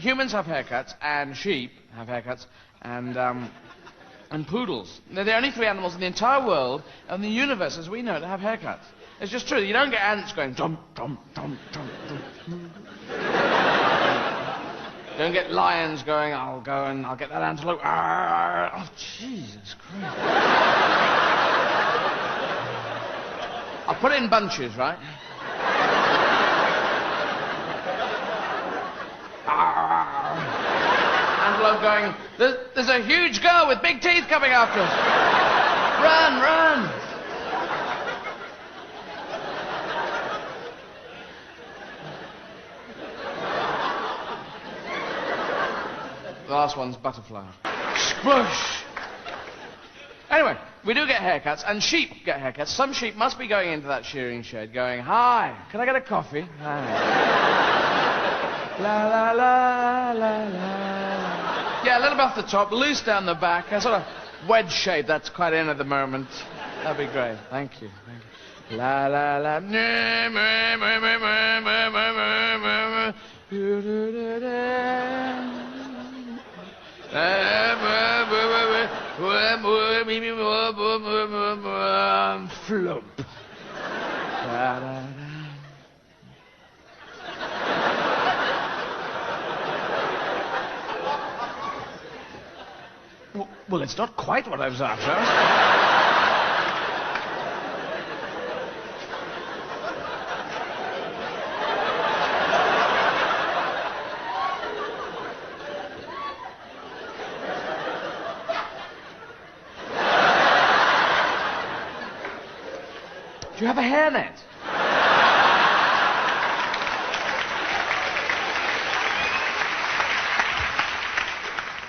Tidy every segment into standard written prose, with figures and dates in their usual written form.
Humans have haircuts, and sheep have haircuts, and poodles. They're the only three animals in the entire world and the universe as we know it to have haircuts. It's just true. You don't get ants going dum dum dum dum dum. Don't get lions going, I'll go and I'll get that antelope. Arr. Oh, Jesus Christ. I'll put it in bunches, right? Antelope going, there's a huge girl with big teeth coming after us. Run, run. The last one's butterfly. Squish! Anyway, we do get haircuts, and sheep get haircuts. Some sheep must be going into that shearing shed going, hi, can I get a coffee? Hi. La, la, la, la, la. Yeah, a little bit off the top, loose down the back, a sort of wedge shape that's quite in at the moment. That'd be great. Thank you. Thank you. La, la, la. Flump. Well, it's not quite what I was after. Do you have a hairnet?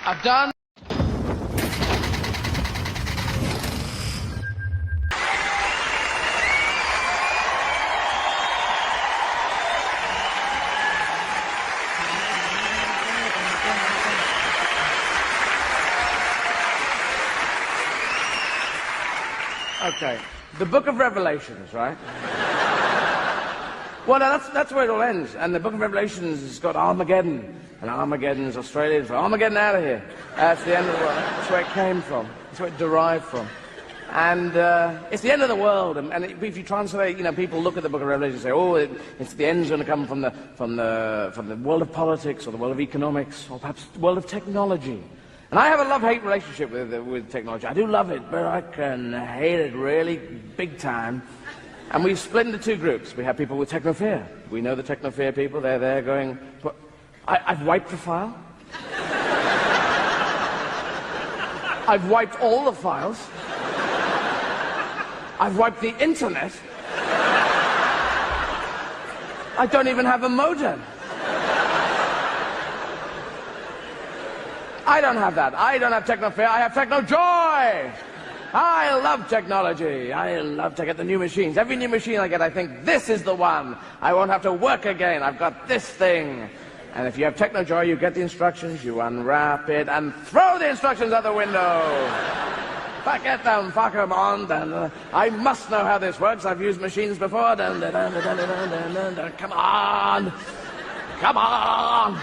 I've done. Okay. The Book of Revelations, right? Well, now, that's where it all ends. And the Book of Revelations has got Armageddon. And Armageddon's Australian for Armageddon out of here. That's the end of the world. That's where it came from. That's where it derived from. And it's the end of the world. And if you translate, you know, people look at the Book of Revelation and say, oh, it's the end's going to come from the world of politics or the world of economics or perhaps the world of technology. And I have a love-hate relationship with technology. I do love it, but I can hate it really big time. And we split into two groups. We have people with techno-fear. We know the techno-fear people. They're there going, I've wiped the file. I've wiped all the files. I've wiped the internet. I don't even have a modem. I don't have that. I don't have techno-fear. I have techno-joy. I love technology. I love to get the new machines. Every new machine I get, I think, this is the one. I won't have to work again. I've got this thing. And if you have techno-joy, you get the instructions, you unwrap it, and throw the instructions out the window. Forget them, fuck them on. I must know how this works. I've used machines before. Come on. Come on.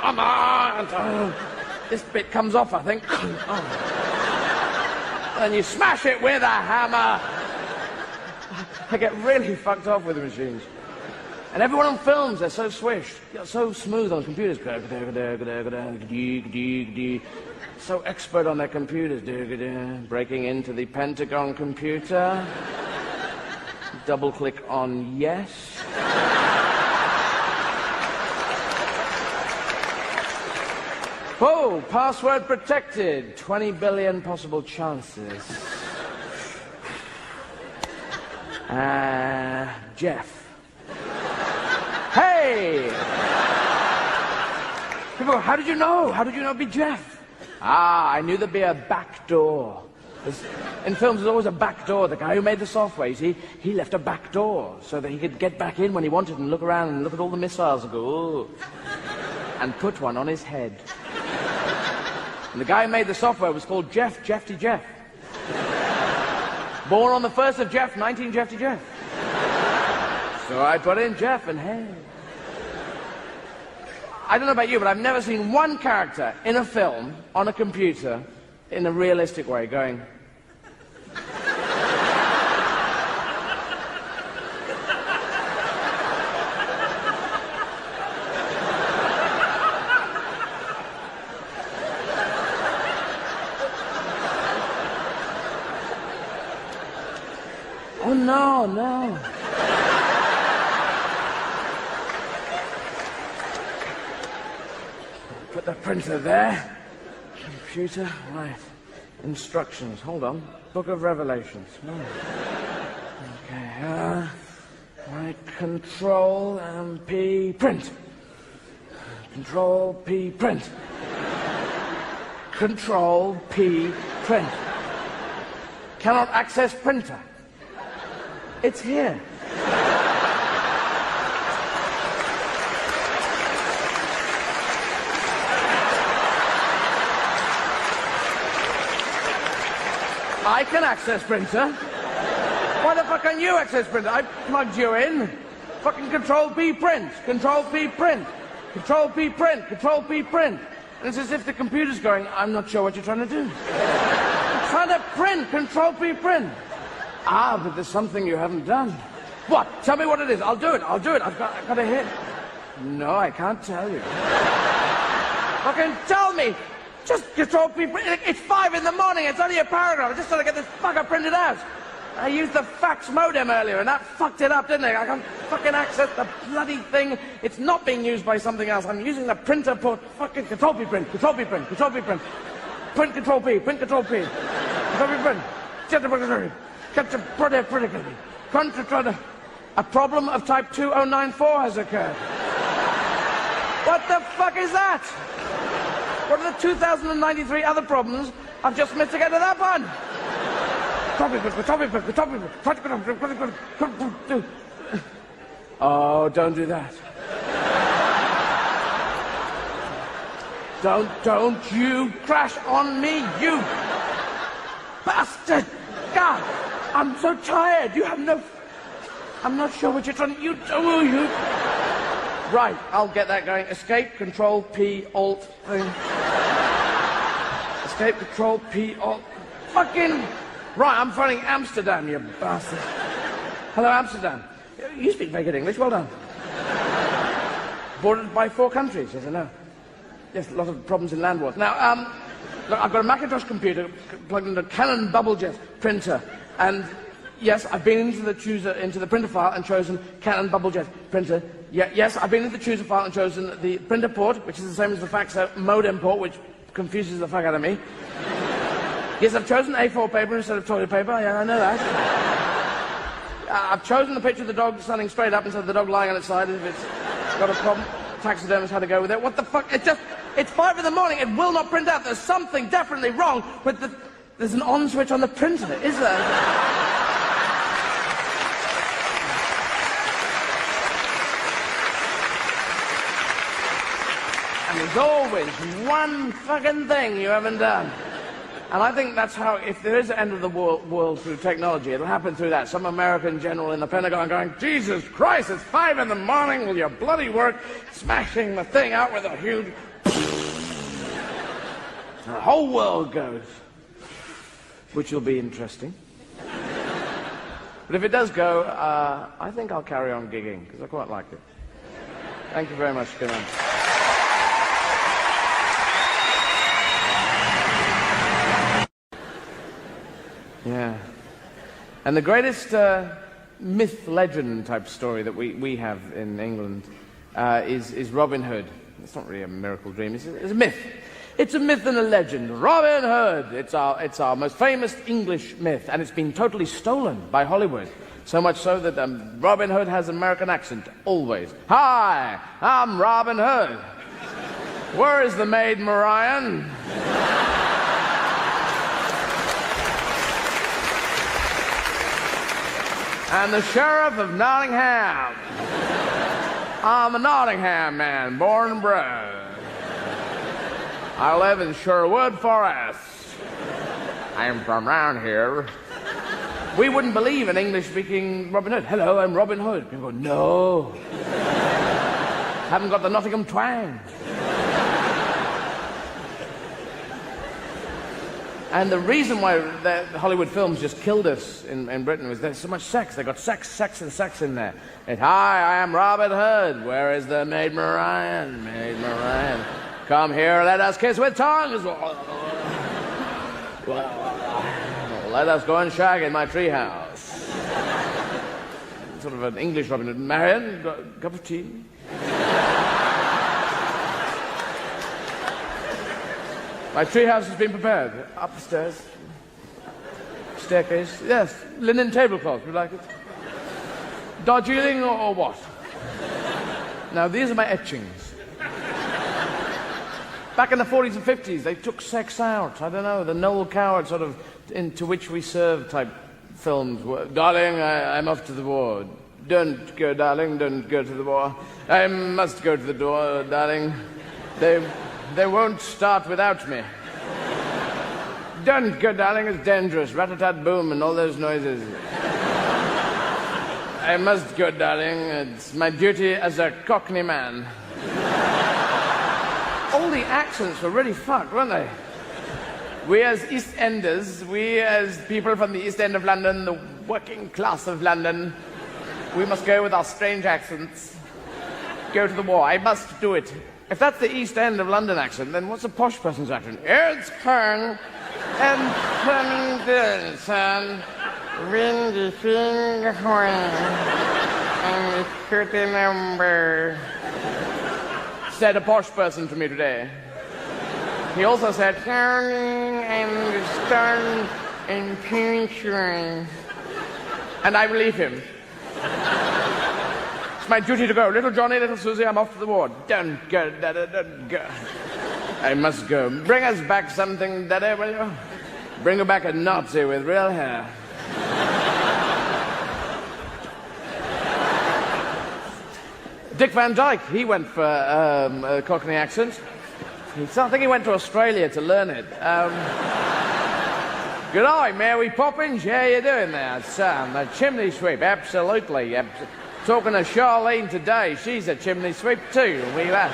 Come on! This bit comes off, I think. Oh. And you smash it with a hammer. I get really fucked off with the machines. And everyone on films, they're so swish, so smooth on computers. So expert on their computers. Breaking into the Pentagon computer. Double click on yes. Oh, password protected. 20 billion possible chances. Jeff. Hey! People go, how did you know? How did you know it'd be Jeff? I knew there'd be a back door. In films, there's always a back door. The guy who made the software, you see, he left a back door so that he could get back in when he wanted and look around and look at all the missiles and go, ooh. And put one on his head. And the guy who made the software was called Jeff, Jeffty Jeff. Born on the 1st of Jeff, 19 Jeffty Jeff. So I put in Jeff and hey. I don't know about you, but I've never seen one character in a film on a computer in a realistic way going... Oh, no, no. Put the printer there. Computer, right. Instructions, hold on. Book of Revelations. Okay, right, Control P, print. Control P, print. Control P, print. Cannot access printer. It's here. I can access printer. Why the fuck can't you access printer? I plugged you in. Fucking Control P, print. Control P, print. Control P, print. Control P, print. And it's as if the computer's going, I'm not sure what you're trying to do. I'm trying to print. Control P, print. Ah, but there's something you haven't done. What? Tell me what it is. I'll do it. I'll do it. I've got a hit. No, I can't tell you. Fucking tell me. Just Control P. It's 5 in the morning. It's only a paragraph. I just got to get this fucker printed out. I used the fax modem earlier, and that fucked it up, didn't it? I can't fucking access the bloody thing. It's not being used by something else. I'm using the printer port. Fucking Control P, print. Control P, print. Control P, print. Print Control P. Print Control P. Control P, print. A problem of type 2094 has occurred. What the fuck is that? What are the 2093 other problems I've just missed to get to that one? Oh, don't do that. Don't you crash on me, you bastard! God, I'm so tired. You have no... I'm not sure what you're trying to... You... Right, I'll get that going. Escape, Control, P, Alt, thing. Escape, Control, P, Alt... Fucking... Right, I'm phoning Amsterdam, you bastard. Hello, Amsterdam. You speak very good English, well done. Bordered by 4 countries, yes, I know. Yes, a lot of problems in land wars. Now, look, I've got a Macintosh computer plugged into a Canon BubbleJet printer, and yes, I've been into the printer file and chosen Canon BubbleJet printer. Yes, I've been into the chooser file and chosen the printer port, which is the same as the fax modem port, which confuses the fuck out of me. Yes, I've chosen A4 paper instead of toilet paper. Yeah, I know that. I've chosen the picture of the dog standing straight up instead of the dog lying on its side if it's got a problem. Taxidermist had to go with it. What the fuck? It's 5 in the morning. It will not print out. There's something definitely wrong with the... There's an on switch on the printer, is there? And there's always one fucking thing you haven't done. And I think that's how, if there is an end of the world through technology, it'll happen through that. Some American general in the Pentagon going, Jesus Christ, it's 5 in the morning, will you bloody work? Smashing the thing out with a huge... And the whole world goes. Which will be interesting. But if it does go, I think I'll carry on gigging, because I quite like it. Thank you very much, Kiran. Yeah. And the greatest myth, legend type story that we have in England is Robin Hood. It's not really a miracle dream, it's a myth. It's a myth and a legend. Robin Hood. It's our most famous English myth, and it's been totally stolen by Hollywood. So much so that Robin Hood has an American accent, always. Hi, I'm Robin Hood. Where is the maid Marian? And the Sheriff of Nottingham. I'm a Nottingham man, born and bred. I live in Sherwood Forest. I'm from round here. We wouldn't believe an English-speaking Robin Hood. Hello, I'm Robin Hood. People go, no. Haven't got the Nottingham twang. And the reason why the Hollywood films just killed us in Britain was there's so much sex. They got sex, sex, and sex in there. Hi, I am Robin Hood. Where is the Maid Marian? Maid Marian. Come here, let us kiss with tongues. Let us go and shag in my treehouse. Sort of an English Robin Hood. Marian, got a cup of tea? My treehouse has been prepared. Up the stairs. Staircase. Yes. Linen tablecloth. Would you like it? Darjeeling or what? Now, these are my etchings. Back in the 40s and 50s, they took sex out. I don't know, the Noel Coward sort of into which we serve type films were, darling, I'm off to the war. Don't go, darling, don't go to the war. I must go to the door, darling. They won't start without me. Don't go, darling, it's dangerous. Rat-a-tat-boom and all those noises. I must go, darling. It's my duty as a Cockney man. All the accents were really fucked, weren't they? We as East Enders, we as people from the East End of London, the working class of London, we must go with our strange accents. Go to the war. I must do it. If that's the East End of London accent, then what's a posh person's accent? It's Kern and Son, windy finger horn, and curtain number. Said a posh person to me today. He also said, turning and stern and puncturing. And I believe him. It's my duty to go. Little Johnny, little Susie, I'm off to the war. Don't go, Daddy, don't go. I must go. Bring us back something, Daddy, will you? Bring her back a Nazi with real hair. Dick Van Dyke, he went for a Cockney accent. I think he went to Australia to learn it. Good eye, Mary Poppins. How you doing there, son? A chimney sweep, absolutely. Talking to Charlene today, she's a chimney sweep too. We laugh.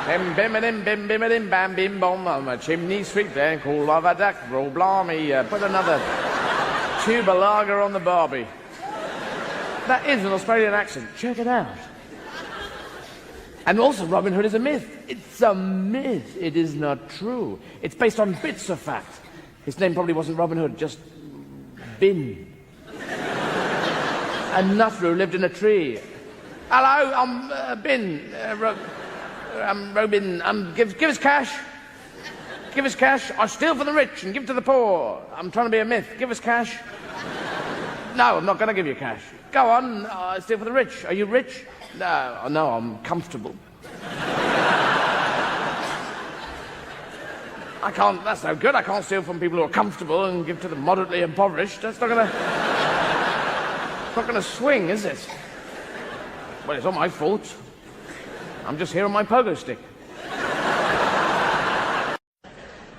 Bim bim bim bim bim bam bim bom. I'm a chimney sweep there. Call of a duck. Roll blimey. Put another tube of lager on the barbie. That is an Australian accent. Check it out. And also, Robin Hood is a myth. It's a myth. It is not true. It's based on bits of fact. His name probably wasn't Robin Hood, just Bin. A nutter who lived in a tree. Hello, I'm Bin. I'm Robin. Give us cash. Give us cash. I steal from the rich and give to the poor. I'm trying to be a myth. Give us cash. No, I'm not going to give you cash. Go on. I steal for the rich. Are you rich? No, I'm comfortable. I can't, that's no good. I can't steal from people who are comfortable and give to the moderately impoverished. That's not gonna swing, is it? Well, it's not my fault. I'm just here on my pogo stick.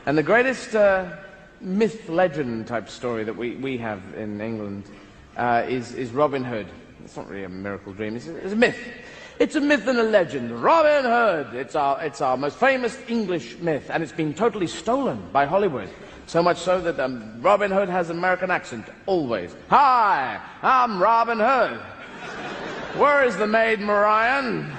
And the greatest myth, legend type story that we have in England is Robin Hood. It's not really a miracle dream, it's a myth. It's a myth and a legend. Robin Hood. It's our most famous English myth, and it's been totally stolen by Hollywood. So much so that Robin Hood has an American accent, always. Hi, I'm Robin Hood. Where is the Maid Marian?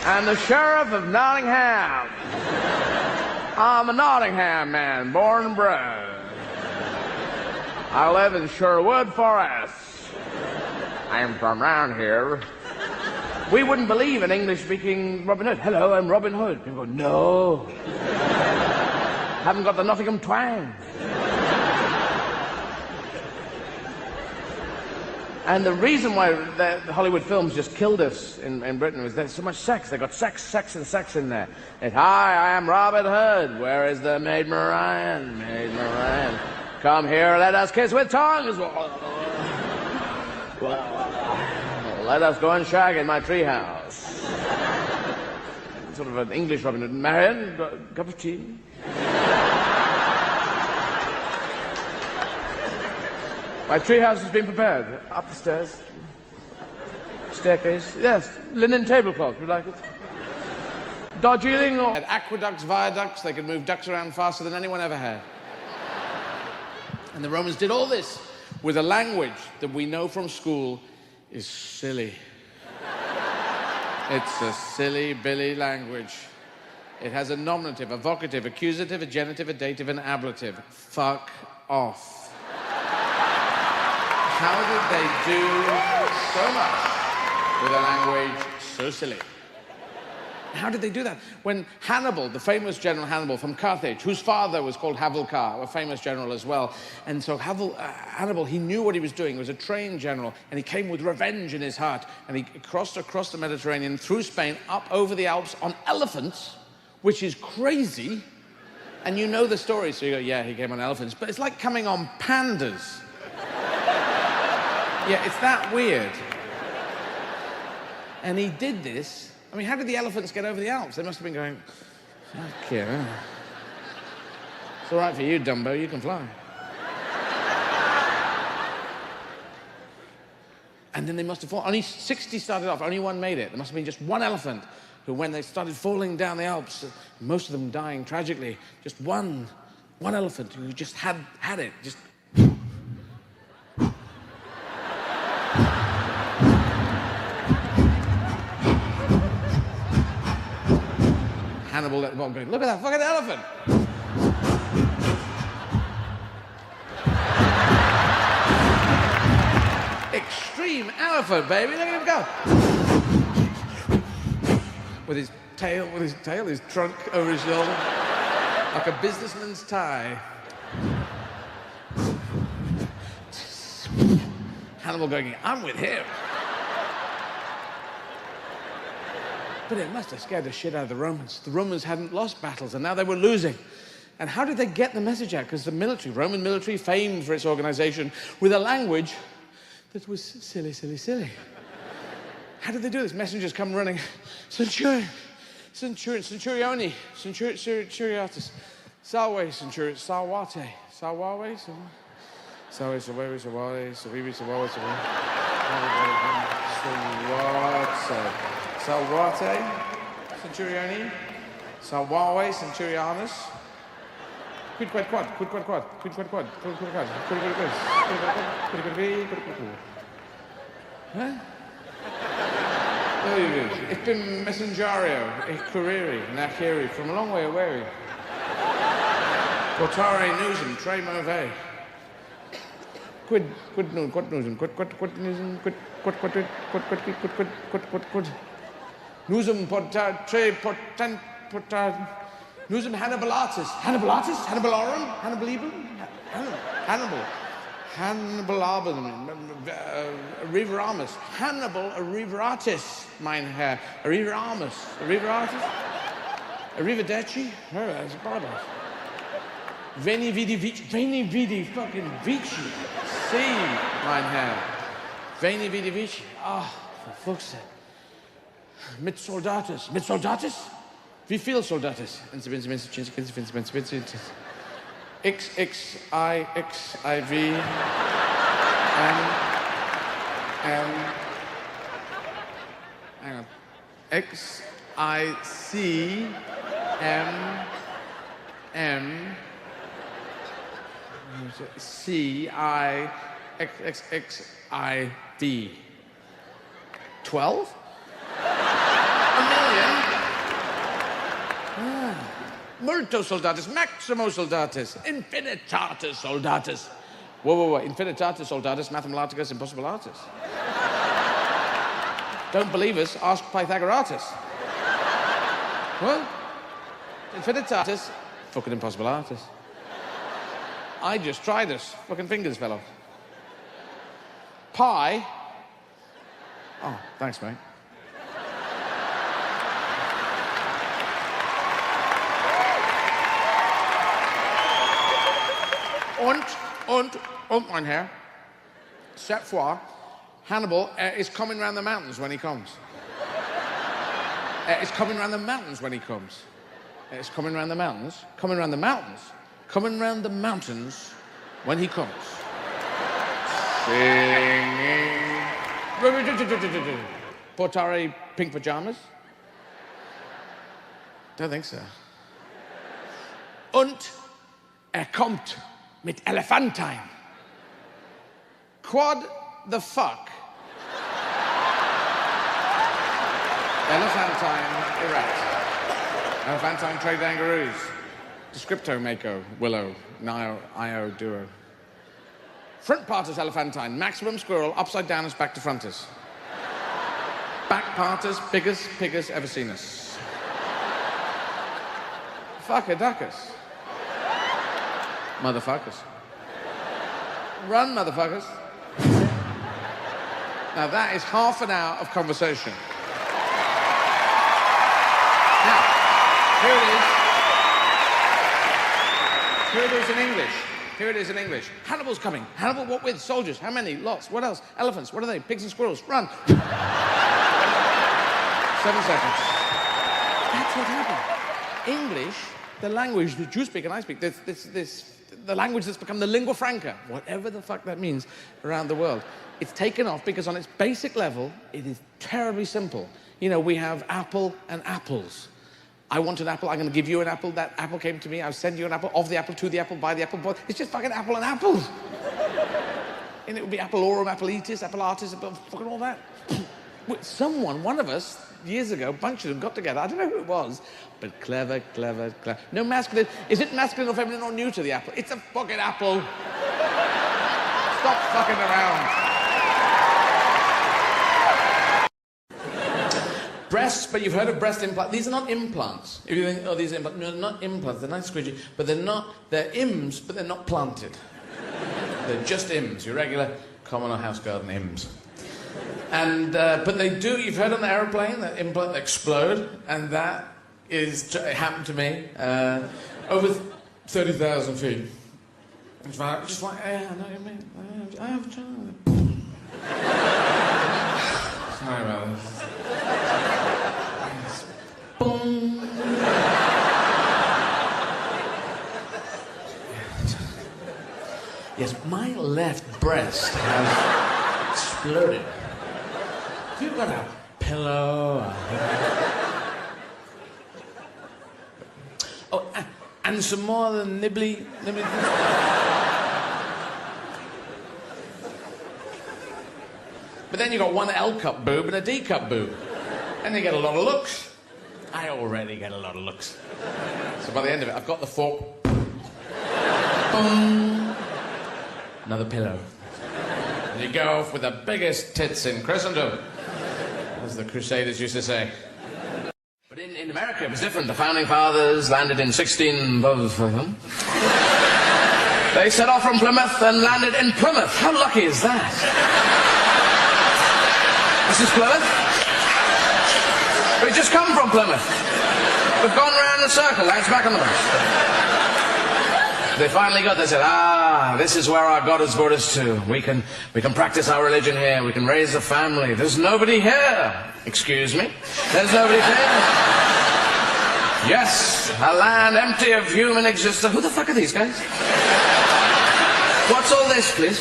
And the Sheriff of Nottingham. I'm a Nottingham man, born and bred. I live in Sherwood Forest. I'm from round here. We wouldn't believe an English-speaking Robin Hood. Hello, I'm Robin Hood. People go, no. Haven't got the Nottingham twang. And the reason why the Hollywood films just killed us in Britain was there's so much sex. They got sex, sex, and sex in there. Hi, I am Robin Hood. Where is the Maid Marian? Maid Marian. Come here, let us kiss with tongues. Let us go and shag in my treehouse. Sort of an English Robin Hood. Marian, got a cup of tea? My treehouse has been prepared. Up the stairs. Staircase. Yes. Linen tablecloth. Would you like it? Darjeeling or... Had aqueducts, viaducts, they could move ducks around faster than anyone ever had. And the Romans did all this with a language that we know from school is silly. It's a silly Billy language. It has a nominative, a vocative, accusative, a genitive, a dative, and ablative. Fuck off. How did they do so much with a language so silly? How did they do that? When Hannibal, the famous general Hannibal from Carthage, whose father was called Hamilcar, a famous general as well, and so Hannibal, he knew what he was doing. He was a trained general, and he came with revenge in his heart, and he crossed across the Mediterranean, through Spain, up over the Alps on elephants, which is crazy. And you know the story, so you go, yeah, he came on elephants, but it's like coming on pandas. Yeah, it's that weird. And he did this. I mean, how did the elephants get over the Alps? They must have been going, fuck yeah. It's all right for you, Dumbo, you can fly. And then they must have fallen. Only 60 started off, only one made it. There must have been just one elephant who, when they started falling down the Alps, most of them dying tragically, just one elephant who just had it, just... Hannibal let them all go, look at that fucking elephant! Extreme elephant, baby, look at him go! With his tail, his trunk over his shoulder, like a businessman's tie. Hannibal going, I'm with him. But it must have scared the shit out of the Romans. The Romans hadn't lost battles, and now they were losing. And how did they get the message out? Because the military, Roman military, famed for its organization, with a language that was silly, silly, silly. How did they do this? Messengers come running. Centurion, centurioni, centuriatus, salve, centurion, salvate, salvate, salve, salve, salvate, salve, salvate, salvate, salvate, centurioni, salvave, centurianus, quid quad quad, quid quad quad, quid quad quad, quid quad quad, quid quad quad, quid quad quid quad quad. Huh? Ich bin Messengerio, ich curiri, nachiri, from a long way away. Portare nusum, tre move. Quid nusum, quid nusum, quid. Nusum portar, tre portant, portar. Nusum Hannibalatus. Hannibalatus? Hannibalorum? Hannibalibum? Hannibal. Hannibalabum. Arriveramus. Hannibal Arriveratus, mein Herr. Arriveramus. Arriveratus? Arrivederci? Oh, that's barbara. Veni vidi vici. Veni vidi fucking vici. Si, mein Herr. Veni vidi vici. Ah, for fuck's sake. Mit soldatus. Mit soldatus? Wie viel soldatus? X, X, I, V, M, hang on. X, I, C, M, C, I, X, I, D. 12? Multo soldatus, maximo soldatus, infinitatis soldatus. Whoa, infinitatis soldatus, mathematicus impossibilatus. Don't believe us, ask Pythagoratus. What? Infinitatis, fucking impossibilatus. I just tried this, fucking fingers fell off. Pi. Oh, thanks, mate. Und, mein Herr, cette fois, Hannibal is coming round the mountains when he comes. It's coming round the mountains when he comes. It's coming round the mountains, coming round the mountains, coming round the mountains when he comes. Singing. Portare pink pajamas. Don't think so. Und kommt mit Elephantine. Quad the fuck? Elephantine erect. Elephantine trade kangaroos. Descripto mako, willow, nio, io, duo. Front parters elephantine, maximum squirrel, upside downers, back to fronters. Back parters, biggest, piggest ever seen us. Fucker duckers. Motherfuckers. Run, motherfuckers. Now that is half an hour of conversation. Now, here it is. Here it is in English. Here it is in English. Hannibal's coming. Hannibal, what with? Soldiers. How many? Lots. What else? Elephants. What are they? Pigs and squirrels. Run. 7 seconds. That's what happened. English, the language that you speak and I speak, the language that's become the lingua franca, whatever the fuck that means around the world, it's taken off because on its basic level, it is terribly simple. You know, we have apple and apples. I want an apple, I'm going to give you an apple. That apple came to me, I'll send you an apple, of the apple, to the apple, by the apple, boy. It's just fucking apple and apples. And it would be appleorum, appleitis, appleatis, fucking all that. Someone, one of us, years ago, a bunch of them got together. I don't know who it was, but clever. No masculine. Is it masculine or feminine or new to the apple? It's a fucking apple. Stop fucking around. Breasts, but you've heard of breast implants. These are not implants. If you think, oh, these are implants. No, they're not implants. They're nice squidgy, but they're not, they're IMS, but they're not planted. They're just IMS, your regular common or house garden IMS. And, but they do, you've heard on the aeroplane, that implant explode, and that is, it happened to me, over 30,000 feet. It's just like, yeah, I know what you mean. I have a child. Sorry about this. Boom. Yes, my left breast has exploded. Have you got a pillow? Oh, and some more than nibbly. But then you got one L-cup boob and a D-cup boob. And you get a lot of looks. I already get a lot of looks. So by the end of it, I've got the fork. Boom. Another pillow. And you go off with the biggest tits in Christendom, as the Crusaders used to say. But in America, it was different. The Founding Fathers landed in 16... They set off from Plymouth and landed in Plymouth. How lucky is that? This is Plymouth. We've just come from Plymouth. We've gone round the circle. Now it's back on the bus. They finally got there and said, this is where our God has brought us to. We can practice our religion here. We can raise a family. There's nobody here. Excuse me? There's nobody here. Yes, a land empty of human existence. Who the fuck are these guys? What's all this, please?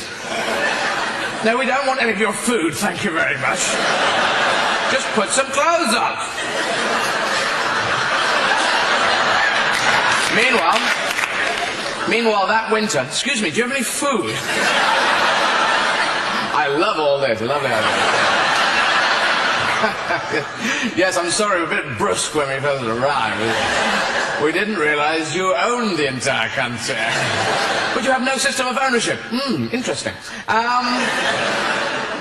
No, we don't want any of your food, thank you very much. Just put some clothes on. Meanwhile, that winter... Excuse me, do you have any food? I love all this, lovely idea. Yes, I'm sorry, we're a bit brusque when we first arrived. We didn't realize you owned the entire country. But you have no system of ownership. Interesting.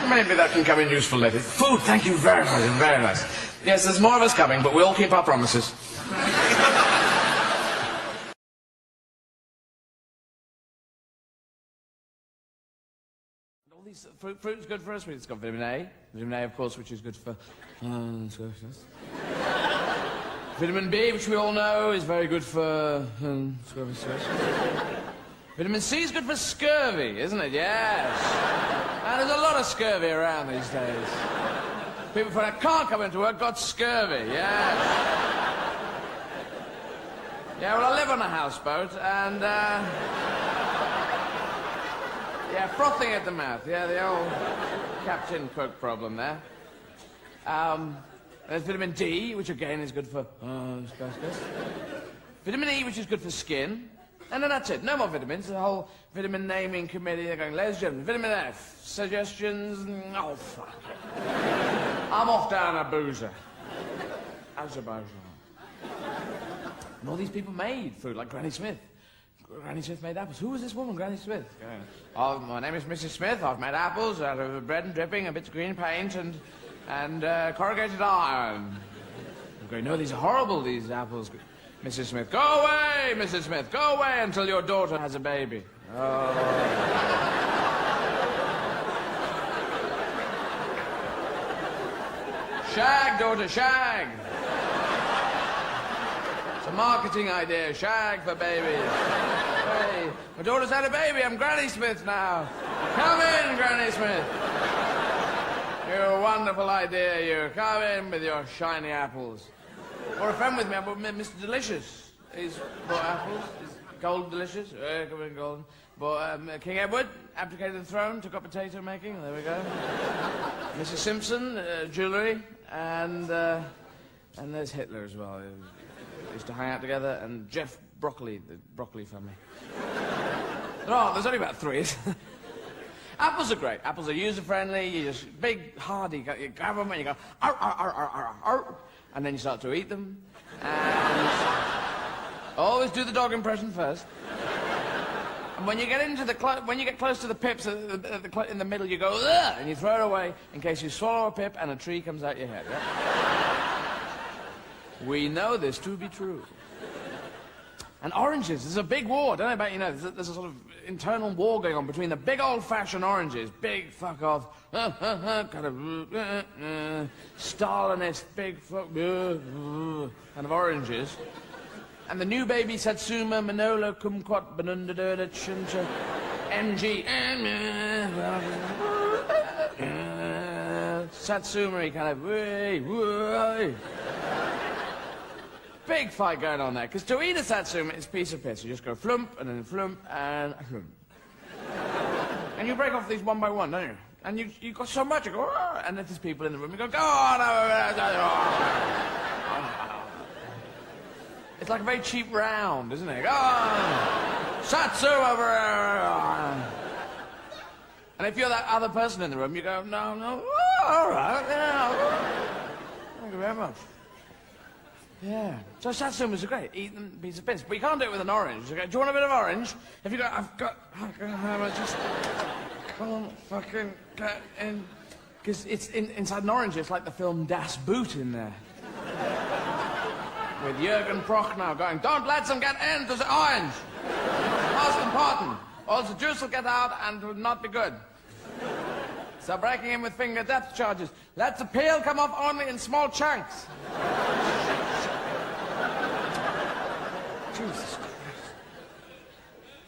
Maybe that can come in useful later. Food, thank you very much, very nice. Yes, there's more of us coming, but we'll keep our promises. All these fruit's good for us. It's got vitamin A. Vitamin A, of course, which is good for... Vitamin B, which we all know, is very good for... Vitamin C is good for scurvy, isn't it? Yes. And there's a lot of scurvy around these days. People that can't come into work got scurvy, yes. Yeah, well, I live on a houseboat, and, yeah, frothing at the mouth. Yeah, the old Captain Cook problem there. There's vitamin D, which again is good for... Vitamin E, which is good for skin. And then that's it. No more vitamins. The whole vitamin naming committee, they're going, ladies and gentlemen, vitamin F, suggestions... Oh, fuck it. I'm off down a boozer. Azerbaijan. And all these people made food, like Granny Smith. Granny Smith made apples. Who was this woman, Granny Smith? Oh, my name is Mrs. Smith. I've made apples out of bread and dripping, a bit of green paint, and corrugated iron. I'm going, no, these are horrible, these apples. Mrs. Smith, go away, Mrs. Smith, go away until your daughter has a baby. Oh. Shag, daughter, shag. It's a marketing idea, shag for babies. Hey, my daughter's had a baby, I'm Granny Smith now. Come in, Granny Smith. Your wonderful idea, you. Come in with your shiny apples. Or a friend with me, I bought Mr. Delicious. He's bought apples. He's gold delicious. Come in, golden. Bought King Edward, abdicated the throne, took up potato making. There we go. Mrs. Simpson, jewellery, and there's Hitler as well. They used to hang out together, and Jeff Broccoli, the Broccoli family. No, there's only about 3. Apples are great. Apples are user-friendly. You just big, hardy. You grab them and you go, ar, ar, ar, ar, ar, ar, and then you start to eat them. And always do the dog impression first. And when you get into when you get close to the pips in the middle, you go, ugh, and you throw it away in case you swallow a pip and a tree comes out your head. Yeah? We know this to be true. And oranges, there's a big war. I don't know about you know, there's a sort of internal war going on between the big old-fashioned oranges, big fuck-off, kind of Stalinist, big fuck, kind of oranges, and the new baby Satsuma, Manola, Kumquat, Benundadurda, Chincha, MG, Satsuma, kind of, way. Big fight going on there, because to eat a satsuma, it's a piece of piss. You just go flump, and then flump, and flump. And you break off these one by one, don't you? And you got so much, you go, oh, and there's people in the room, you go, go on, it's like a very cheap round, isn't it? Go on, satsuma, and if you're that other person in the room, you go, no, oh, all right, yeah, thank you very much. Yeah. So satsumas are great. Eat them, piece of piss. But you can't do it with an orange. Okay? Do you want a bit of orange? Have you got... I've got... Just... Come on, fucking get in. Because it's inside an orange, it's like the film Das Boot in there. With Jürgen Prochnow going, don't let them get into the orange. Most important. Or the juice will get out and will not be good. So breaking in with finger depth charges. Let the peel come off only in small chunks. Jesus Christ.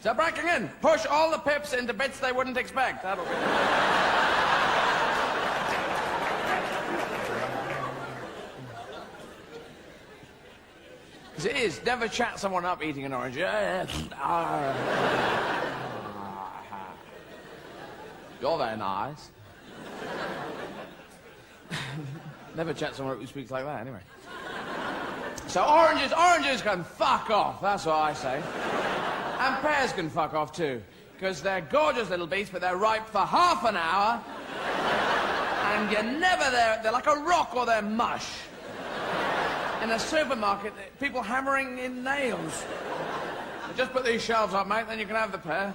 So breaking in, push all the pips into bits they wouldn't expect. That'll be... Because it is, never chat someone up eating an orange. You're very nice. Never chat someone up who speaks like that, anyway. So oranges can fuck off, that's what I say. And pears can fuck off too, because they're gorgeous little beasts, but they're ripe for half an hour, and you're never there. They're like a rock or they're mush. In a supermarket, people hammering in nails. Just put these shelves up, mate, then you can have the pear.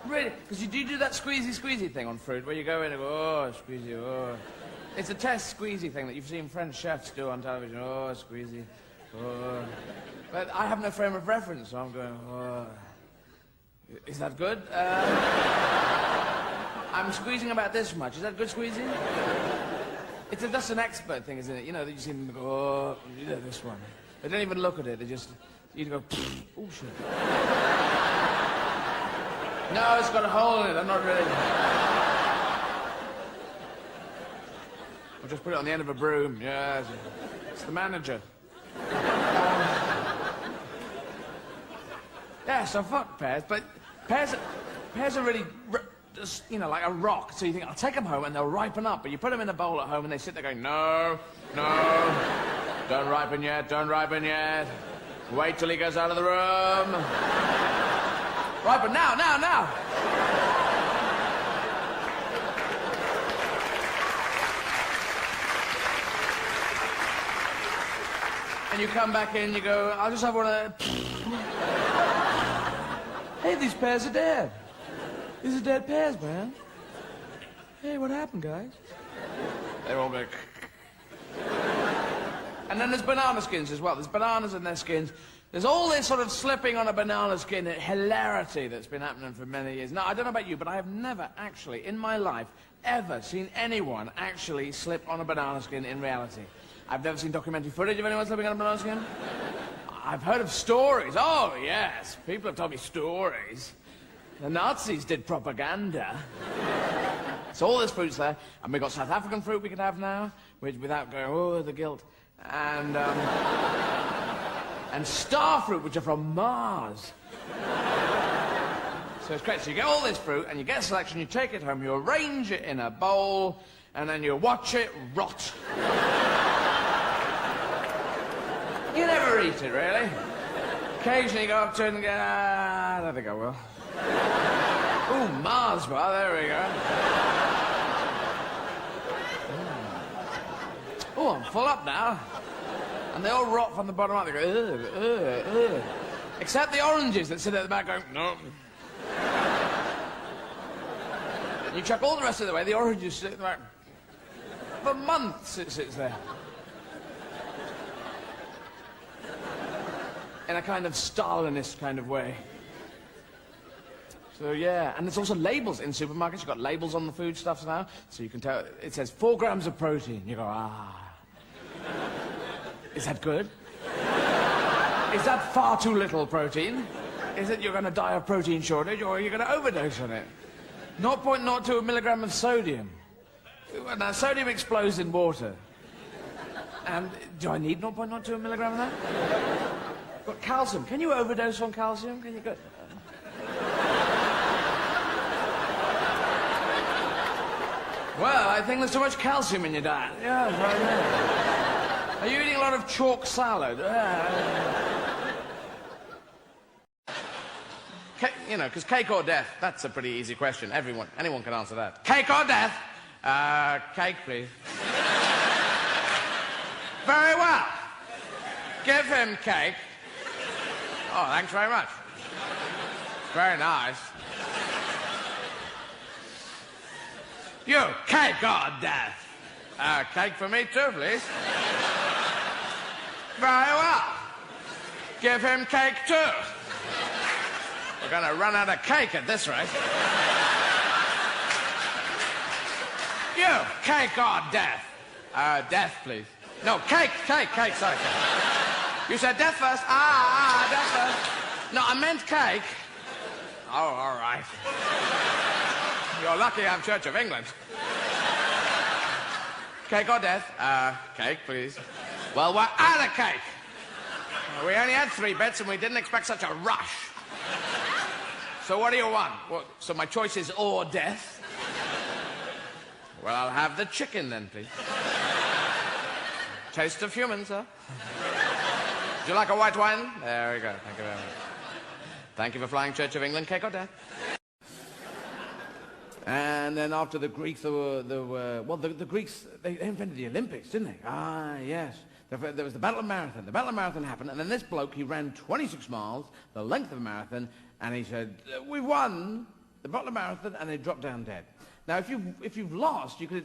Really, because you do that squeezy thing on fruit, where you go in and go, oh, squeezy, oh. It's a test squeezy thing that you've seen French chefs do on television. Oh, squeezy. Oh. But I have no frame of reference, so I'm going, oh. Is that good? I'm squeezing about this much. Is that good squeezing? It's just an expert thing, isn't it? You know, that you see them go, oh, you know this one. They don't even look at it. They just, you go, oh, shit. No, it's got a hole in it. I'm not ready. I'll just put it on the end of a broom. Yeah, it's the manager. Yeah, so fuck pears, but pears are really you know, like a rock. So you think, I'll take them home and they'll ripen up. But you put them in a bowl at home and they sit there going, no, no, don't ripen yet, don't ripen yet. Wait till he goes out of the room. Ripen now, now, now. And you come back in, you go, I'll just have one of the... Hey, these pears are dead. These are dead pears, man. Hey, what happened, guys? They're all going... And then there's banana skins as well. There's bananas in their skins. There's all this sort of slipping on a banana skin hilarity that's been happening for many years. Now, I don't know about you, but I have never actually, in my life, ever seen anyone actually slip on a banana skin in reality. I've never seen documentary footage of anyone slipping on a banana skin. I've heard of stories. Oh, yes. People have told me stories. The Nazis did propaganda. So all this fruit's there, and we've got South African fruit we can have now, which, without going, oh, the guilt. And star fruit, which are from Mars. So it's great. So you get all this fruit, and you get a selection, you take it home, you arrange it in a bowl, and then you watch it rot. You never eat it, really. Occasionally you go up to it and go, I don't think I will. Ooh, Mars bar, there we go. Oh, I'm full up now. And they all rot from the bottom up. They go, ugh, ugh, ugh. Except the oranges that sit at the back going, no. You chuck all the rest of the way, the oranges sit at the back. For months it sits there. In a kind of Stalinist kind of way. So, yeah. And there's also labels in supermarkets. You've got labels on the foodstuffs now, so you can tell. It says 4 grams of protein. You go, ah. Is that good? Is that far too little protein? Is it you're going to die of protein shortage, or are you going to overdose on it? 0.02 milligram of sodium. Now, sodium explodes in water. And do I need 0.02 milligram of that? But calcium. Can you overdose on calcium? Can you go... Well, I think there's too much calcium in your diet. Yeah, right there. Are you eating a lot of chalk salad? You know, because cake or death, that's a pretty easy question. Anyone can answer that. Cake or death? Cake, please. Very well. Give him cake. Oh, thanks very much. Very nice. You, cake or death? Cake for me too, please. Very well. Give him cake too. We're going to run out of cake at this rate. You, cake or death? Death, please. No, cake, sorry. You said death first. Death first. No, I meant cake. Oh, all right. You're lucky I'm Church of England. Cake or death? Cake, please. Well, we're out of cake. We only had 3 bits and we didn't expect such a rush. So what do you want? Well, so my choice is or death. Well, I'll have the chicken then, please. Taste of human, sir. Would you like a white wine? There we go. Thank you very much. Thank you for flying Church of England. Cake or death? And then after the Greeks, the Greeks, they invented the Olympics, didn't they? Ah, yes. There was the Battle of Marathon. The Battle of Marathon happened, and then this bloke, he ran 26 miles, the length of a marathon, and he said, we won the Battle of Marathon, and they dropped down dead. Now, if you've lost, you could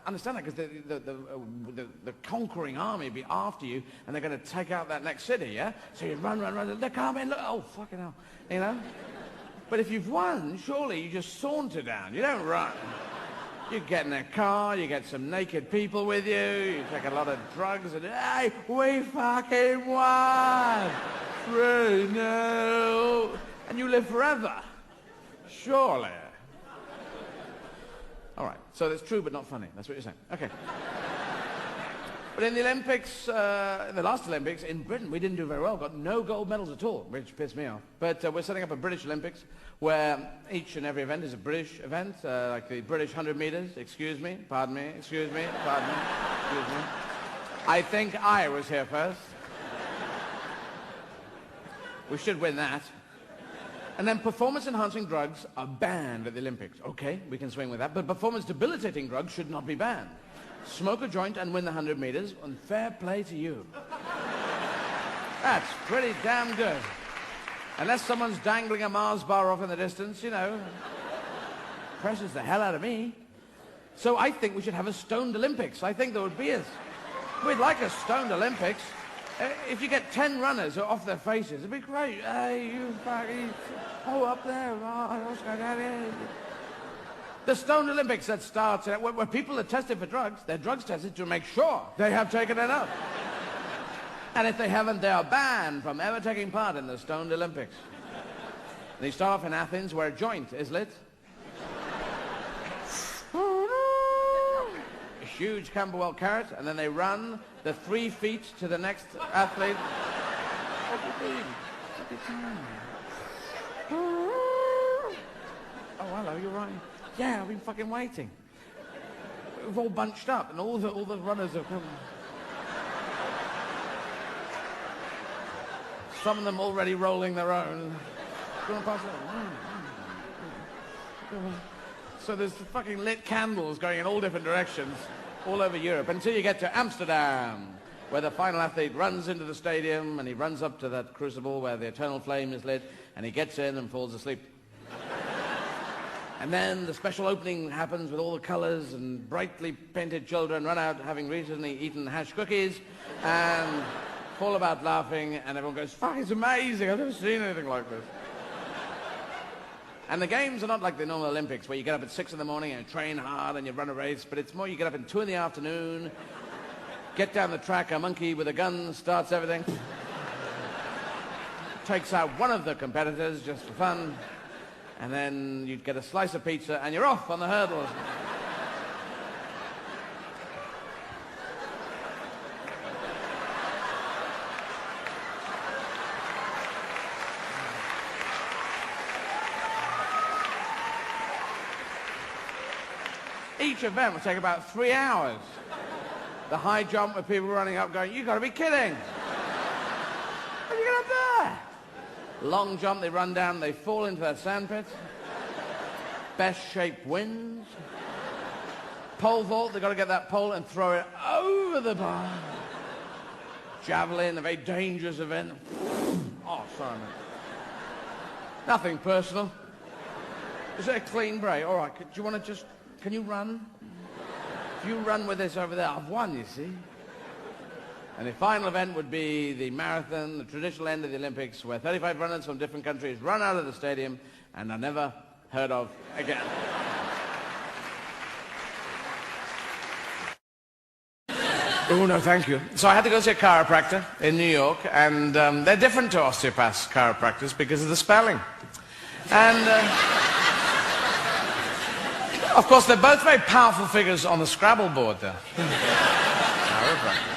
understand that, because the conquering army would be after you, and they're going to take out that next city, yeah? So you run, they're coming, look, oh, fucking hell, you know? But if you've won, surely you just saunter down, you don't run. You get in a car, you get some naked people with you, you take a lot of drugs, and hey, we fucking won! 3-0! And you live forever. Surely. All right, so that's true but not funny. That's what you're saying. Okay. But in the Olympics, in the last Olympics, in Britain, we didn't do very well. Got no gold medals at all, which pissed me off. But we're setting up a British Olympics where each and every event is a British event, like the British 100 meters. Excuse me, pardon me, excuse me, pardon me, excuse me. I think I was here first. We should win that. And then performance-enhancing drugs are banned at the Olympics. Okay, we can swing with that. But performance-debilitating drugs should not be banned. Smoke a joint and win the 100 meters, and fair play to you. That's pretty damn good. Unless someone's dangling a Mars bar off in the distance, you know. Presses the hell out of me. So I think we should have a stoned Olympics. I think there would be we'd like a stoned Olympics. If you get 10 runners who are off their faces, it'd be great. Hey, you fucking... Oh, up there. Oh, Oscar, down here. The Stoned Olympics that starts where people are tested for drugs, their drugs tested to make sure they have taken enough. And if they haven't, they are banned from ever taking part in the Stoned Olympics. They start off in Athens where a joint is lit. A huge Camberwell carrot, and then they run the 3 feet to the next athlete. What do you mean? What do you mean? Oh, hello, you're right. Yeah, I've been fucking waiting. We've all bunched up, and all the runners have come. Some of them already rolling their own. Do you want to pass it? So there's fucking lit candles going in all different directions, all over Europe, until you get to Amsterdam, where the final athlete runs into the stadium, and he runs up to that crucible where the eternal flame is lit, and he gets in and falls asleep. And then the special opening happens with all the colors, and brightly painted children run out having recently eaten hash cookies and fall about laughing, and everyone goes, fuck, it's amazing, I've never seen anything like this. And the games are not like the normal Olympics where you get up at 6 in the morning and train hard and you run a race, but it's more you get up at 2 in the afternoon, get down the track, a monkey with a gun starts everything, takes out one of the competitors just for fun, and then you'd get a slice of pizza and you're off on the hurdles. Each event will take about 3 hours. The high jump with people running up going, you gotta be kidding. How do you get up there? Long jump, they run down, they fall into that sandpit. Best shape wins. Pole vault, they've got to get that pole and throw it over the bar. Javelin, a very dangerous event. Oh, sorry, mate. Nothing personal. Is it a clean break? All right, do you want to just... Can you run? If you run with this over there, I've won, you see. And the final event would be the marathon, the traditional end of the Olympics, where 35 runners from different countries run out of the stadium and are never heard of again. Oh, no, thank you. So I had to go see a chiropractor in New York, and they're different to osteopaths chiropractors because of the spelling. And, of course, they're both very powerful figures on the Scrabble board there. Chiropractor.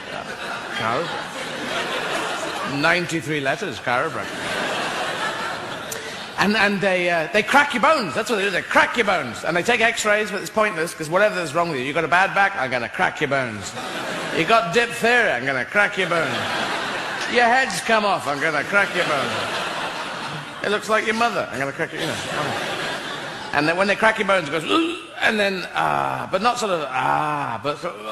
Chiropractor. 93 letters, chiropractor. And they crack your bones. That's what they do. They crack your bones. And they take x-rays, but it's pointless, because whatever's wrong with you, you got a bad back, I'm going to crack your bones. You got diphtheria, I'm going to crack your bones. Your head's come off, I'm going to crack your bones. It looks like your mother, I'm going to crack your, you know. And then when they crack your bones, it goes, ooh, and then, but not sort of, but sort of,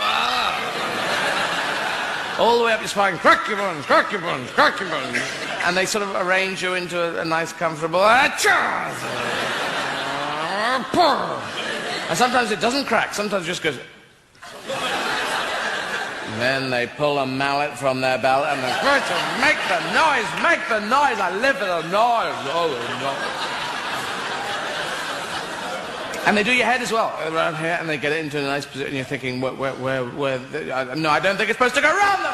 all the way up your spine, crack your bones, crack your bones, crack your bones. And they sort of arrange you into a nice, comfortable, and sometimes it doesn't crack, sometimes it just goes. And then they pull a mallet from their belt and they make the noise, I live for the noise, oh, the noise. And they do your head as well, around here, and they get it into a nice position. You're thinking, no, I don't think it's supposed to go around them.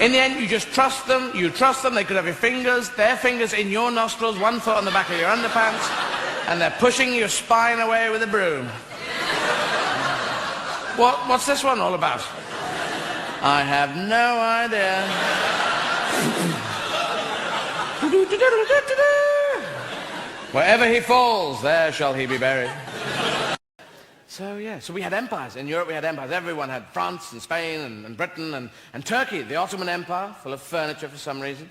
In the end, you just trust them. You trust them. They could have your fingers, their fingers in your nostrils, one foot on the back of your underpants. And they're pushing your spine away with a broom. What's this one all about? I have no idea. Wherever he falls, there shall he be buried. So, yeah, so we had empires. In Europe, we had empires. Everyone had France and Spain and Britain and Turkey, the Ottoman Empire, full of furniture for some reason.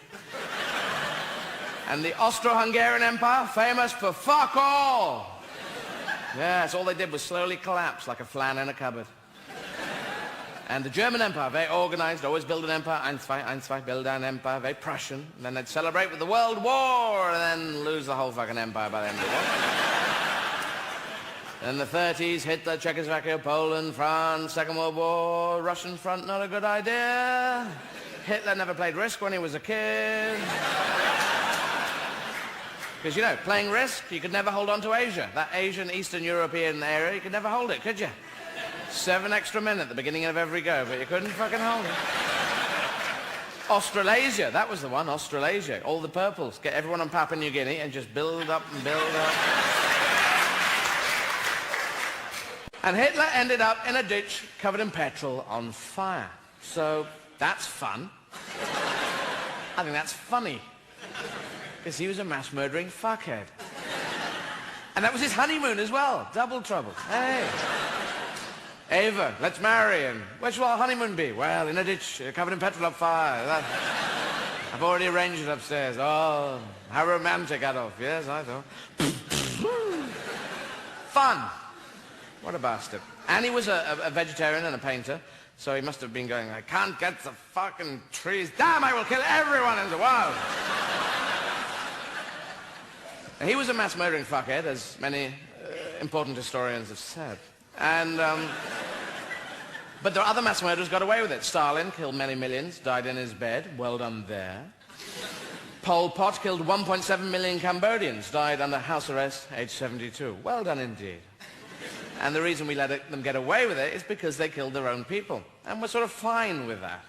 And the Austro-Hungarian Empire, famous for fuck all. Yes, all they did was slowly collapse like a flan in a cupboard. And the German Empire, very organized, always build an empire, Einzweig, build an empire, very Prussian. And then they'd celebrate with the World War and then lose the whole fucking empire by the end of the war. In the 30s, Hitler, Czechoslovakia, Poland, France, Second World War, Russian front, not a good idea. Hitler never played Risk when he was a kid. Because, you know, playing Risk, you could never hold on to Asia. That Asian, Eastern European area, you could never hold it, could you? 7 extra men at the beginning of every go, but you couldn't fucking hold it. Australasia, that was the one, Australasia. All the purples. Get everyone on Papua New Guinea and just build up and build up. And Hitler ended up in a ditch covered in petrol on fire. So that's fun. I think that's funny. Because he was a mass-murdering fuckhead. And that was his honeymoon as well. Double trouble. Hey. Ava, let's marry. And where shall our honeymoon be? Well, in a ditch covered in petrol on fire. I've already arranged it upstairs. Oh, how romantic, Adolf. Yes, I thought. Fun. What a bastard. And he was a vegetarian and a painter, so he must have been going, I can't get the fucking trees. Damn, I will kill everyone in the world. And he was a mass-murdering fuckhead, as many important historians have said. And, but there are other mass murderers got away with it. Stalin killed many millions, died in his bed. Well done there. Pol Pot killed 1.7 million Cambodians, died under house arrest, age 72. Well done indeed. And the reason we let them get away with it is because they killed their own people. And we're sort of fine with that.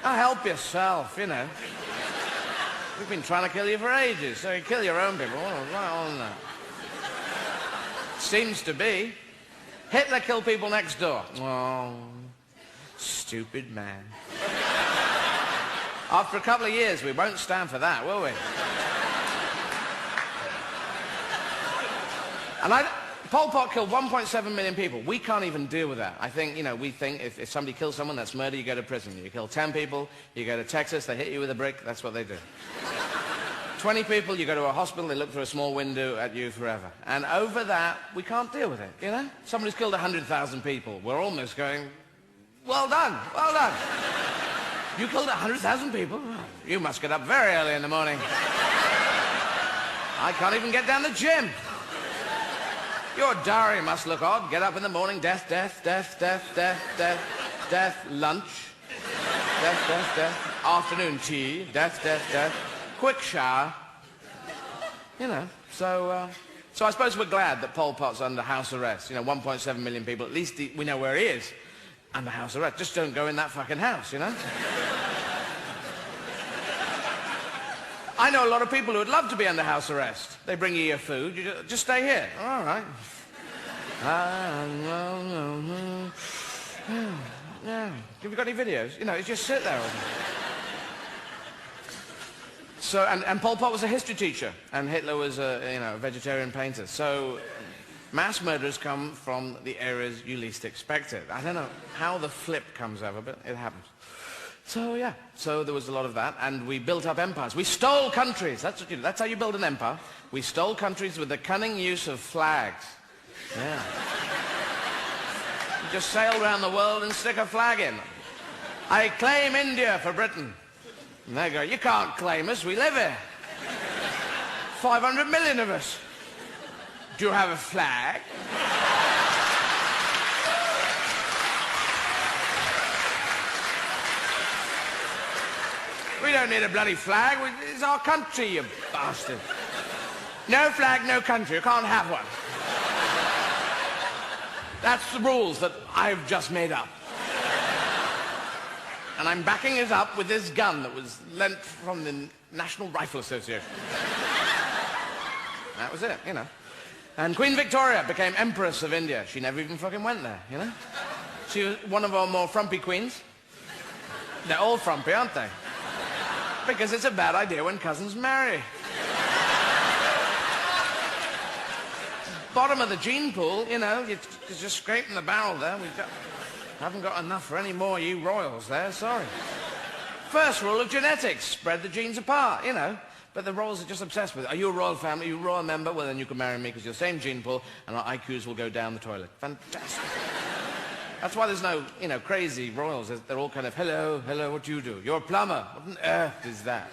Oh, help yourself, you know. We've been trying to kill you for ages, so you kill your own people. Right on that. Seems to be. Hitler killed people next door. Oh, stupid man. After a couple of years, we won't stand for that, will we? And Pol Pot killed 1.7 million people. We can't even deal with that. I think, you know, we think if somebody kills someone, that's murder, you go to prison. You kill 10 people, you go to Texas, they hit you with a brick, that's what they do. 20 people, you go to a hospital, they look through a small window at you forever. And over that, we can't deal with it, you know? Somebody's killed 100,000 people. We're almost going, well done, well done. You killed 100,000 people? You must get up very early in the morning. I can't even get down the gym. Your diary must look odd. Get up in the morning, death, death, death, death, death, death, death, lunch, death, death, death, afternoon tea, death, death, death, quick shower. You know, so I suppose we're glad that Pol Pot's under house arrest. You know, 1.7 million people, at least we know where he is, under house arrest. Just don't go in that fucking house, you know? I know a lot of people who would love to be under house arrest. They bring you your food, you just stay here. All right. Yeah. Have you got any videos? You know, just sit there. So, and Pol Pot was a history teacher, and Hitler was a vegetarian painter. So, mass murders come from the areas you least expect it. I don't know how the flip comes over, but it happens. So, yeah, so there was a lot of that, and we built up empires. We stole countries. That's what you do. That's how you build an empire. We stole countries with the cunning use of flags. Yeah. You just sail around the world and stick a flag in. I claim India for Britain. And they go, you can't claim us, we live here. 500 million of us. Do you have a flag? We don't need a bloody flag. It's our country, you bastard. No flag, no country. You can't have one. That's the rules that I've just made up. And I'm backing it up with this gun that was lent from the National Rifle Association. was it, you know. And Queen Victoria became Empress of India. She never even fucking went there, you know. She was one of our more frumpy queens. They're all frumpy, aren't they? Because it's a bad idea when cousins marry. Bottom of the gene pool, you know, you're just scraping the barrel there. Haven't got enough for any more you royals there, sorry. First rule of genetics, spread the genes apart, you know. But the royals are just obsessed with it. Are you a royal family? Are you a royal member? Well, then you can marry me because you're the same gene pool and our IQs will go down the toilet. Fantastic. That's why there's no, you know, crazy royals. They're all kind of, hello, hello, what do you do? You're a plumber. What on earth is that?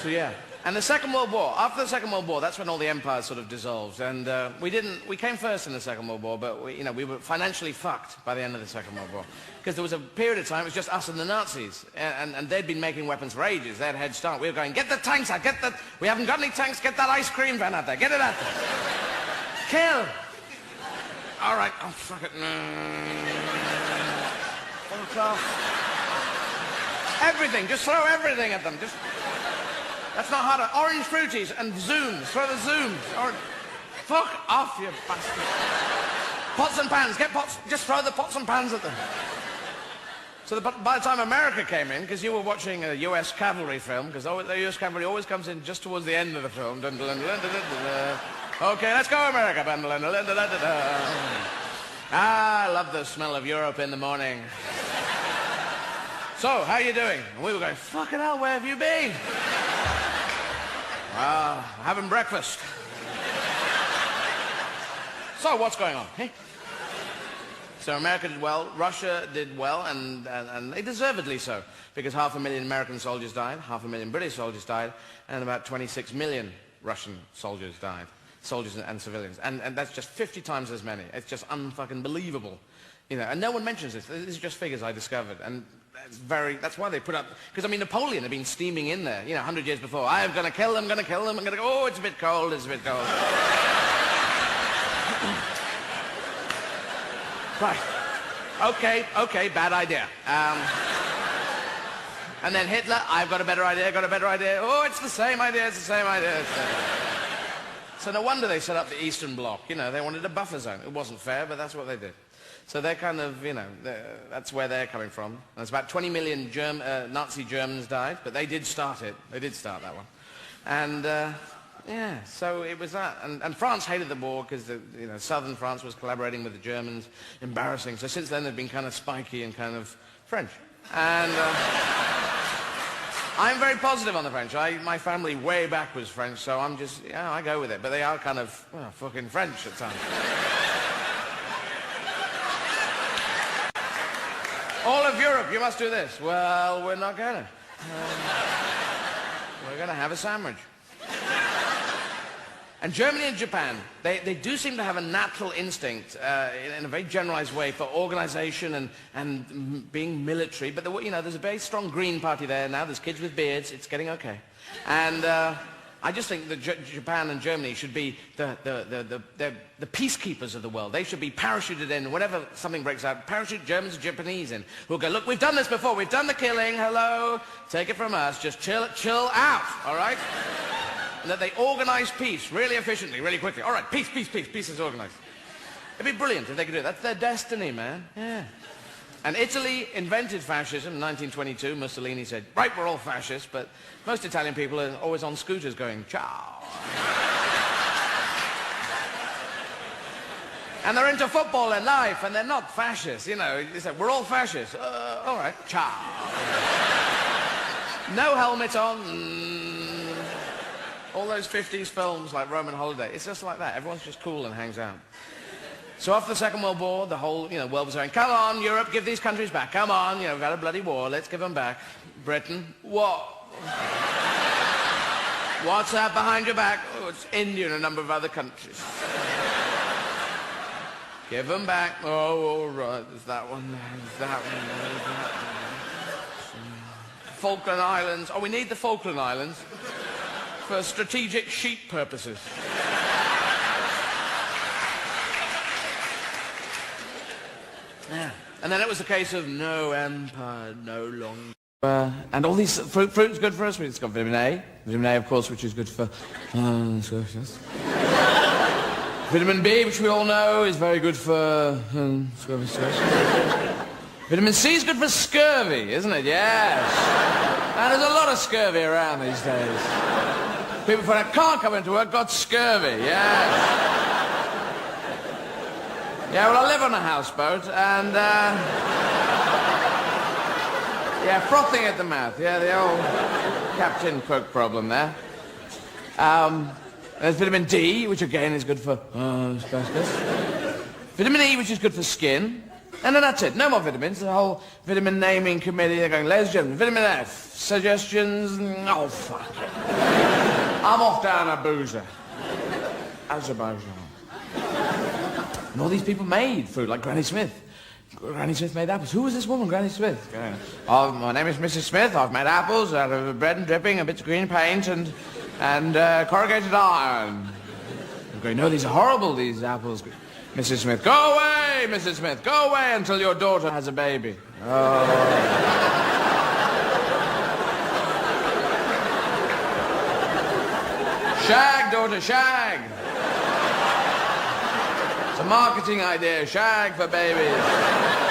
So, yeah. And the Second World War, after the Second World War, that's when all the empires sort of dissolved. And we came first in the Second World War, but we were financially fucked by the end of the Second World War. Because there was a period of time, it was just us and the Nazis. And they'd been making weapons for ages. They had a head start. We were going, get the tanks out, we haven't got any tanks, get that ice cream van out there, get it out there. Kill. All right, oh, fuck it. Fuck off. Everything, just throw everything at them. That's not harder. Orange fruities and zooms. Throw the zooms. Fuck off, you bastard. Pots and pans. Get pots. Just throw the pots and pans at them. So by the time America came in, because you were watching a US cavalry film, because the US cavalry always comes in just towards the end of the film. Okay, let's go, America. Ah, I love the smell of Europe in the morning. So, how are you doing? And we were going, fucking hell, where have you been? Having breakfast. So, what's going on? Eh? So America did well, Russia did well, and they deservedly so, because 500,000 American soldiers died, 500,000 British soldiers died, and about 26 million Russian soldiers died, soldiers and civilians, and that's just 50 times as many. It's just unfucking believable, you know. And no one mentions this. This is just figures I discovered, and that's why they put up, because I mean Napoleon had been steaming in there, you know, 100 years before. I'm going to kill them, I'm going to kill them, I'm going to go, oh, it's a bit cold, it's a bit cold. Right. Okay, bad idea. And then Hitler, I've got a better idea, Oh, it's the same idea, So no wonder they set up the Eastern Bloc, you know, they wanted a buffer zone. It wasn't fair, but that's what they did. So they're kind of, you know, that's where they're coming from. And there's about 20 million Nazi Germans died, but they did start it. They did start that one. And, yeah, so it was that. And France hated the war because, you know, southern France was collaborating with the Germans. Embarrassing. So since then they've been kind of spiky and kind of French. And I'm very positive on the French. My family way back was French, so I'm just, yeah, I go with it. But they are kind of, well, fucking French at times. All of Europe, you must do this. Well, we're not going to. We're going to have a sandwich. And Germany and Japan, they do seem to have a natural instinct in a very generalized way for organization and being military. But, you know, there's a very strong Green Party there now. There's kids with beards. It's getting okay. And I just think that Japan and Germany should be the peacekeepers of the world. They should be parachuted in whenever something breaks out. Parachute Germans and Japanese in. Who'll go, look, we've done this before. We've done the killing. Hello. Take it from us. Just chill out. All right? And that they organize peace really efficiently, really quickly. All right, peace is organized. It'd be brilliant if they could do it. That's their destiny, man. Yeah. And Italy invented fascism in 1922. Mussolini said, right, we're all fascists, but most Italian people are always on scooters going, ciao. And they're into football and life, and they're not fascists, you know. They said, we're all fascists. All right, ciao. No helmet on. All those 50s films like Roman Holiday, it's just like that. Everyone's just cool and hangs out. So after the Second World War, the whole, you know, world was going, come on, Europe, give these countries back. Come on, you know, we've had a bloody war. Let's give them back. Britain, what? What's that behind your back? Oh, it's India and a number of other countries. Give them back. Oh, all right, there's that one, there's that one, there's that one. Falkland Islands. Oh, we need the Falkland Islands for strategic sheep purposes. Yeah. And then it was a case of no empire, no longer. And all these fruit's good for us. It's got vitamin A, of course, which is good for vitamin B, which we all know is very good for vitamin C is good for scurvy, isn't it? Yes. And there's a lot of scurvy around these days. People that can't come into work got scurvy. Yes. Yeah, well, I live on a houseboat, and yeah, frothing at the mouth. Yeah, the old Captain Cook problem there. There's vitamin D, which again is good for asbestos. Vitamin E, which is good for skin. And then that's it. No more vitamins. The whole vitamin naming committee, they're going, ladies and gentlemen, vitamin F, suggestions, oh, fuck it. I'm off down a boozer. Azerbaijan. And all these people made food, like Granny Smith. Granny Smith made apples. Who was this woman, Granny Smith? Oh, my name is Mrs. Smith. I've made apples out of bread and dripping, a bit of green paint, and corrugated iron. I'm going, no, these are horrible, these apples. Mrs. Smith, go away, Mrs. Smith, go away until your daughter has a baby. Oh. Shag, daughter, shag. It's a marketing idea, shag for babies.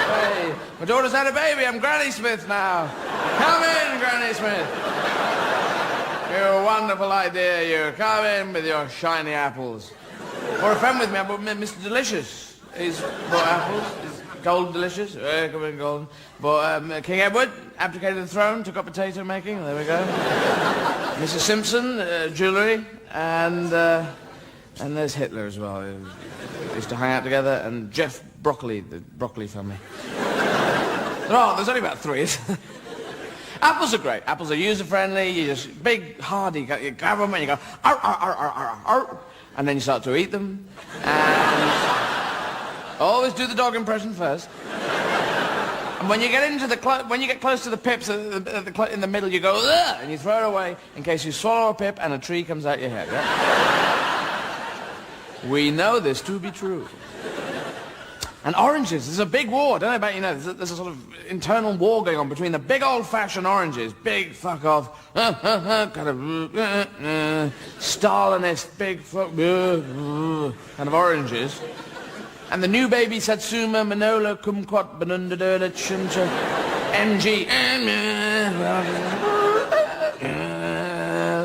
Hey, my daughter's had a baby, I'm Granny Smith now. Come in, Granny Smith. Your wonderful idea, you. Come in with your shiny apples. Or a friend with me, I bought Mr. Delicious. He's bought apples. He's gold delicious. Come in, golden. Bought King Edward, abdicated the throne, took up potato making. There we go. Mrs. Simpson, jewellery, and there's Hitler as well. They used to hang out together, and Jeff Broccoli, the Broccoli family. There's only about 3. Apples are great. Apples are user-friendly. You just big, hardy. You grab them and you go, arr, arr, arr, arr, arr, arr. And then you start to eat them. And always do the dog impression first. And when you get into when you get close to the pips in the middle, you go, ugh, and you throw it away in case you swallow a pip and a tree comes out your head. Yeah? We know this to be true. And oranges, there's a big war. I don't know about you know, there's a sort of internal war going on between the big old-fashioned oranges, big fuck-off, kind of Stalinist, big fuck, kind of oranges, and the new baby Satsuma, Manola, Kumquat, Benundadurda, Chuncha, MG,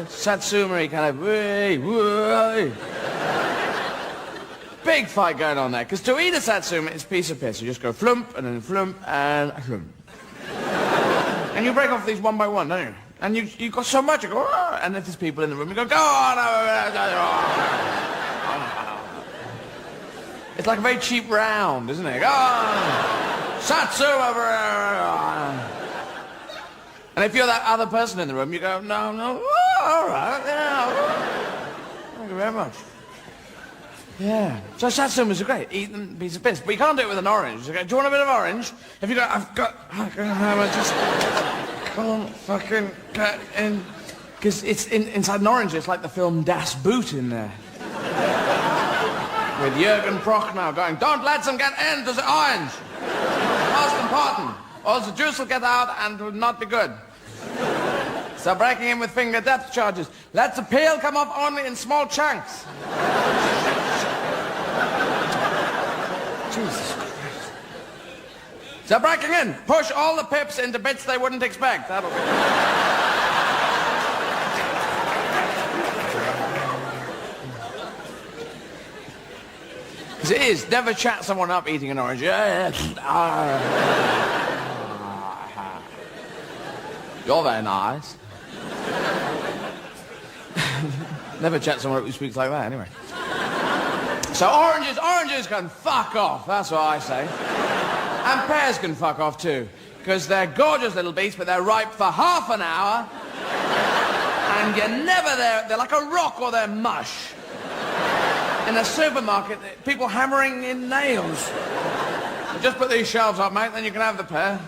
Satsuma, kind of, big fight going on there, because to eat a satsuma, it's a piece of piss. You just go flump, and then flump, and flump. And you break off these one by one, don't you? And you've got so much, you go, oh, and if there's people in the room, you go, go on! It's like a very cheap round, isn't it? Go on! Satsuma! And if you're that other person in the room, you go, no, oh, all right, yeah. Thank you very much. Yeah. So satsumas are great. Eat them, piece of piss. But you can't do it with an orange. Okay, do you want a bit of orange? If you go, I've got just can't fucking get in. Because it's inside an orange, it's like the film Das Boot in there. With Jürgen Prochnow going, don't let them get into the orange. Most important. Or the juice will get out and will not be good. So breaking in with finger depth charges. Let the peel come off only in small chunks. Jesus Christ. So breaking in, push all the pips into bits they wouldn't expect. That'll be... Because it is, never chat someone up eating an orange. You're very nice. Never chat someone up who speaks like that, anyway. So oranges can fuck off, that's what I say. And pears can fuck off too, because they're gorgeous little beasts, but they're ripe for half an hour, and you're never there. They're like a rock or they're mush. In a supermarket, people hammering in nails. Just put these shelves up, mate, then you can have the pear.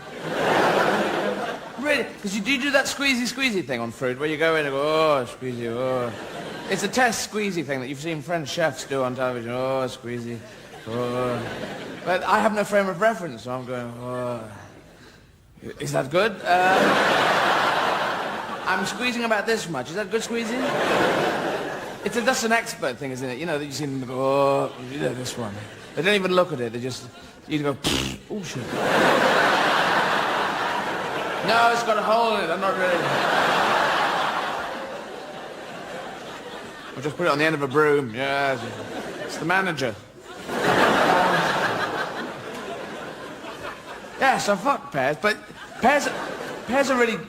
Really, because you do that squeezy thing on fruit, where you go in and go, oh, squeezy, oh. It's a test squeezy thing that you've seen French chefs do on television. Oh, squeezy. Oh. But I have no frame of reference, so I'm going, oh. Is that good? I'm squeezing about this much. Is that good squeezing? That's an expert thing, isn't it? You know, that you see them go, oh, you know, this one. They don't even look at it. They just, you go, oh, shit. No, it's got a hole in it. I'm not ready. I'll just put it on the end of a broom. Yeah, it's the manager. Yeah, so fuck pears, but pears are really,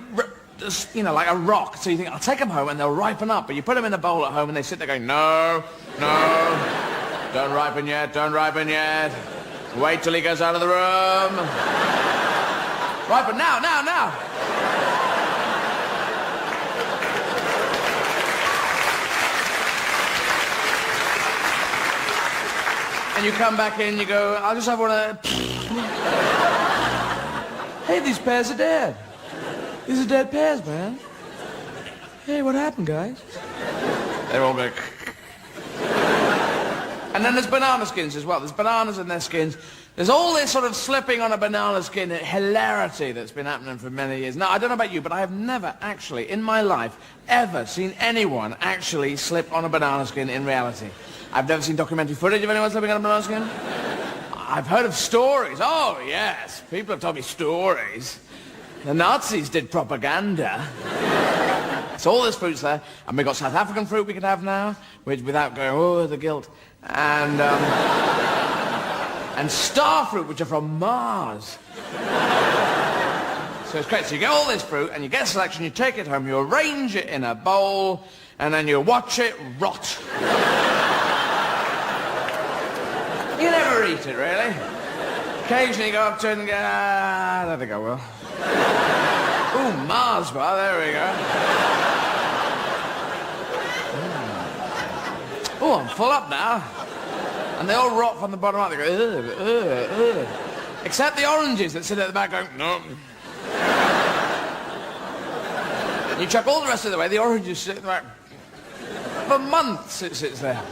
you know, like a rock. So you think, I'll take them home and they'll ripen up. But you put them in a bowl at home and they sit there going, no, don't ripen yet, don't ripen yet. Wait till he goes out of the room. Ripen now. And you come back in, you go, I'll just have one of the... Hey, these pears are dead. These are dead pears, man. Hey, what happened, guys? They're all going... And then there's banana skins as well. There's bananas in their skins. There's all this sort of slipping on a banana skin hilarity that's been happening for many years. Now, I don't know about you, but I have never actually, in my life, ever seen anyone actually slip on a banana skin in reality. I've never seen documentary footage of anyone slipping on a banana skin. I've heard of stories. Oh, yes. People have told me stories. The Nazis did propaganda. So all this fruit's there. And we've got South African fruit we could have now, which without going, oh, the guilt. And star fruit, which are from Mars. So it's great. So you get all this fruit, and you get a selection, you take it home, you arrange it in a bowl, and then you watch it rot. You never eat it, really. Occasionally you go up to it and go, I don't think I will. Ooh, Mars bar, there we go. Oh, I'm full up now. And they all rot from the bottom up. They go, ugh. Except the oranges that sit at the back going, no. You chuck all the rest of the way, the oranges sit at the back. For months it sits there.